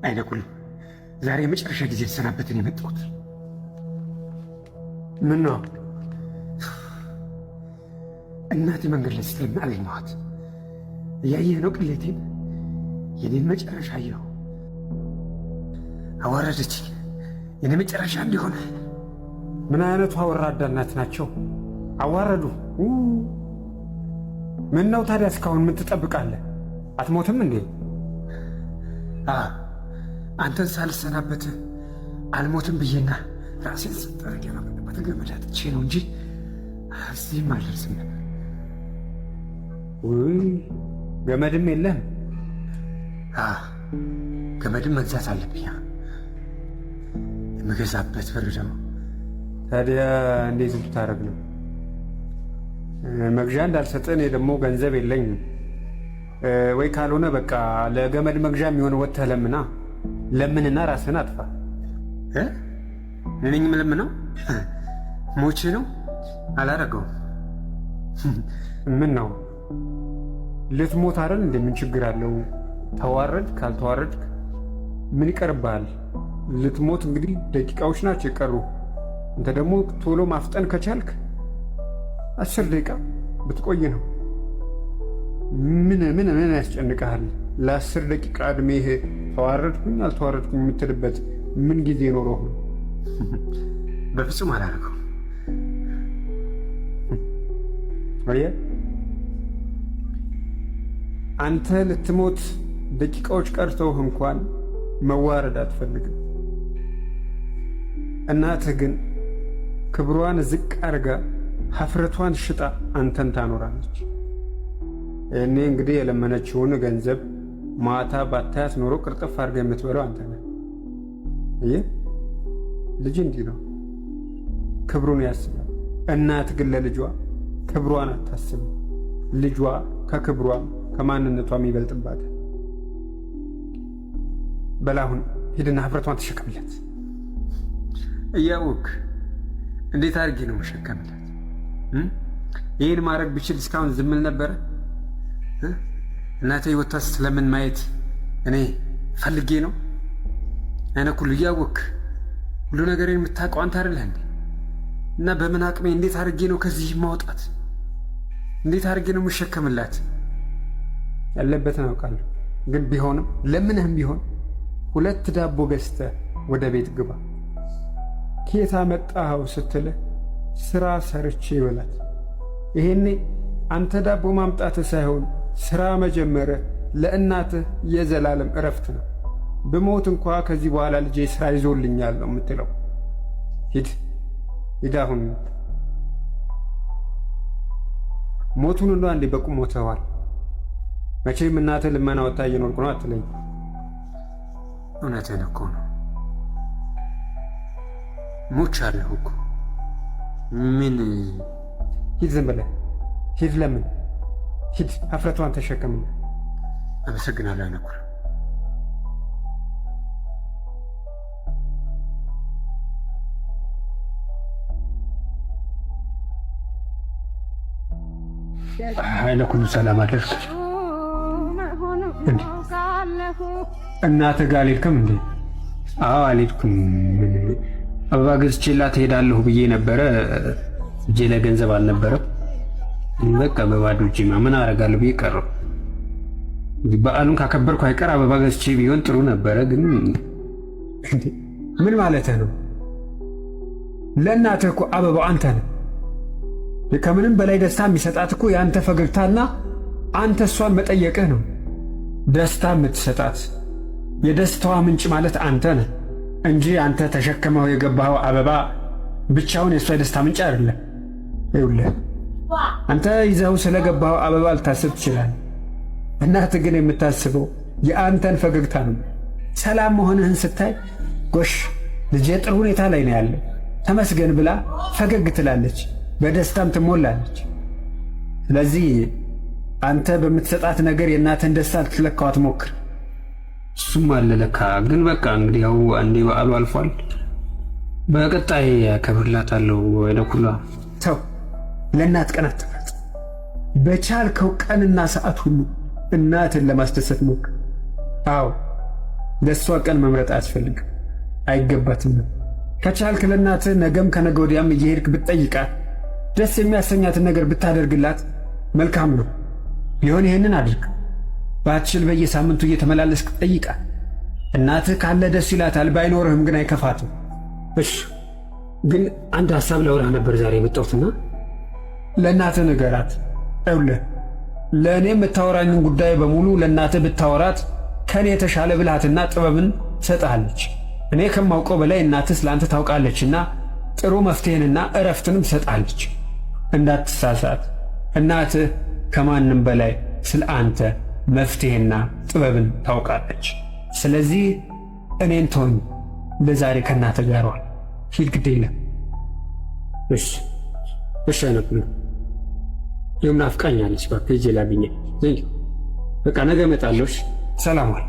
አይነኩል ዛሬ የመጨረሻ ጊዜ ተሰናበትን የመጣሁት። ምን ነው? እናቴ መንገድ ላይ ስትለምን አገኘኋት። እያየህ ነው ቅሌቴን፣ የኔን መጨረሻ አየሁ። አዋረደችኝ፣ የኔ መጨረሻ እንዲሆነ። ምን አይነቱ ወራዳ እናት ናቸው? አዋረዱ። ምን ነው ታዲያ? እስካሁን ምን ትጠብቃለህ? አትሞትም እንዴ? አንተን ሳልሰናበት አልሞትም ብዬና ራሴን ስጠረግ በተገመድ አጥቼ ነው እንጂ እዚህም አልደርስም ነበር። ውይ ገመድም የለም? ገመድም መግዛት አለብኝ። የምገዛበት ብር ደግሞ ታዲያ እንዴት ብታረግ ነው? መግዣ እንዳልሰጥህ እኔ ደግሞ ገንዘብ የለኝም። ወይ ካልሆነ በቃ ለገመድ መግዣ የሚሆን ወጥተህ ለምና ለምንና ራስህን አጥፋ። እኔ ነኝ የምለምነው? ሞቼ ነው? አላረገውም። ምን ነው ልትሞት አይደል? እንደምን ችግር አለው? ተዋረድ ካልተዋረድክ ምን ይቀርብሃል? ልትሞት እንግዲህ ደቂቃዎች ናቸው የቀሩ። አንተ ደግሞ ቶሎ ማፍጠን ከቻልክ 10 ደቂቃ ብትቆይ ነው። ምን ያስጨንቀሃል? ለ10 ደቂቃ እድሜህ ተዋረድኩኝ አልተዋረድኩኝ የምትልበት ምን ጊዜ ኖሮህ ነው? በፍጹም አላረገው። አየህ፣ አንተ ልትሞት ደቂቃዎች ቀርተውህ እንኳን መዋረድ አትፈልግም። እናትህ ግን ክብሯን ዝቅ አርጋ ሀፍረቷን ሽጣ አንተን ታኖራለች። እኔ እንግዲህ የለመነችውን ገንዘብ ማታ ባታያት ኖሮ ቅርጥፍ አድርጋ የምትበለው አንተ ነህ። ይህ ልጅ እንዲህ ነው፣ ክብሩን ያስባል። እናት ግን ለልጇ ክብሯን አታስብም። ልጇ ከክብሯም ከማንነቷም ይበልጥባታል። በላሁን ሂድና ሀፍረቷን ተሸከምለት። እያወክ እንዴት አድርጌ ነው መሸከምለት? ይህን ማድረግ ብችል እስካሁን ዝምል ነበረ? እናቴ ወታ ስትለምን ማየት እኔ ፈልጌ ነው? አይነት ሁሉ እያወክ ሁሉ ነገሬን የምታውቀው አንተ አይደለህ እንዴ? እና በምን አቅሜ እንዴት አድርጌ ነው ከዚህ ማውጣት? እንዴት አድርጌ ነው የምሸከምላት? ያለበትን አውቃለሁ፣ ግን ቢሆንም ለምንህም ቢሆን 2 ዳቦ ገዝተህ ወደ ቤት ግባ። ኬታ መጣኸው ስትልህ ስራ ሰርቼ ይበላት። ይሄኔ አንተ ዳቦ ማምጣትህ ሳይሆን ስራ መጀመርህ ለእናትህ የዘላለም እረፍት ነው። ብሞት እንኳ ከዚህ በኋላ ልጄ ስራ ይዞልኛል ነው የምትለው። ሂድ አሁን። ሞቱን እንደ አንዴ በቁም ሞተዋል። መቼም እናትህ ልመና ወጣ እየኖርኩ ነው አትለኝ። እውነትህን እኮ ነው። ሞቻለሁ እኮ። ምን? ሂድ፣ ዝም ብለህ ሂድ። ለምን? ሂድ፣ ሀፍረቷን ተሸከምና። አመሰግናለሁ አይነኩር። አይነኩሉ ሰላም አደርክ? እናትህ ጋር አልሄድክም እንዴ? አዎ አልሄድኩም። አበባ ገዝቼላት እሄዳለሁ ብዬ ነበረ። እጄ ላይ ገንዘብ አልነበረም። በቃ በባዶ እጄማ ምን አደርጋለሁ ብዬ ቀረሁ። በዓሉን ካከበርኩ አይቀር አበባ ገዝቼ ቢሆን ጥሩ ነበረ። ግን ምን ማለትህ ነው? ለእናትህ እኮ አበባው አንተ ነህ። ከምንም በላይ ደስታ የሚሰጣት እኮ የአንተ ፈገግታና አንተ እሷን መጠየቅህ ነው። ደስታ የምትሰጣት የደስታዋ ምንጭ ማለት አንተ ነህ እንጂ አንተ ተሸክመው የገባኸው አበባ ብቻውን የእሷ የደስታ ምንጭ አይደለም። ይኸውልህ አንተ ይዘው ስለገባኸው አበባ ልታስብ ትችላለህ። እናትህ ግን የምታስበው የአንተን ፈገግታ ነው። ሰላም መሆንህን ስታይ ጎሽ ልጄ ጥሩ ሁኔታ ላይ ነው ያለ ተመስገን ብላ ፈገግ ትላለች፣ በደስታም ትሞላለች። ስለዚህ አንተ በምትሰጣት ነገር የእናትህን ደስታ ልትለካው አትሞክር። እሱም አለ ለካ። ግን በቃ እንግዲህ ያው አንዴ በዓሉ አልፏል። በቀጣይ ያከብርላታለሁ። አይነኩላ ተው፣ ለእናት ቀን አትፍረጥ። በቻልከው ቀንና ሰዓት ሁሉ እናትን ለማስደሰት ሞክር። አዎ ለእሷ ቀን መምረጥ አያስፈልግም፣ አይገባትም። ከቻልክ ለእናትህ ነገም ከነገ ወዲያም እየሄድክ ብትጠይቃት፣ ደስ የሚያሰኛትን ነገር ብታደርግላት መልካም ነው። ቢሆን ይህንን አድርግ። ባትችል በየሳምንቱ እየተመላለስክ ጠይቃት። እናትህ ካለ ደስ ይላታል፣ ባይኖርህም ግን አይከፋትም። እሺ፣ ግን አንድ ሐሳብ ላውራ ነበር ዛሬ የመጣሁትና ለእናትህ ንገራት። ይኸውልህ ለእኔ የምታወራኝን ጉዳይ በሙሉ ለእናትህ ብታወራት ከእኔ የተሻለ ብልሃትና ጥበብን ትሰጥሃለች። እኔ ከማውቀው በላይ እናትህ ስለአንተ ታውቃለችና ጥሩ መፍትሄንና እረፍትንም ትሰጥሃለች። እንዳትሳሳት፣ እናትህ ከማንም በላይ ስለ አንተ መፍትሄና ጥበብን ታውቃለች። ስለዚህ እኔን ተወኝ፣ ለዛሬ ከእናትህ ጋር ዋል። ሂድ፣ ግድ የለም። እሺ፣ እሺ። አይነኩኝ ይሁን፣ ናፍቃኛለች። እባክህ ሂጅ ላግኘህ። በቃ ነገ እመጣለሁ። ሰላም ዋል።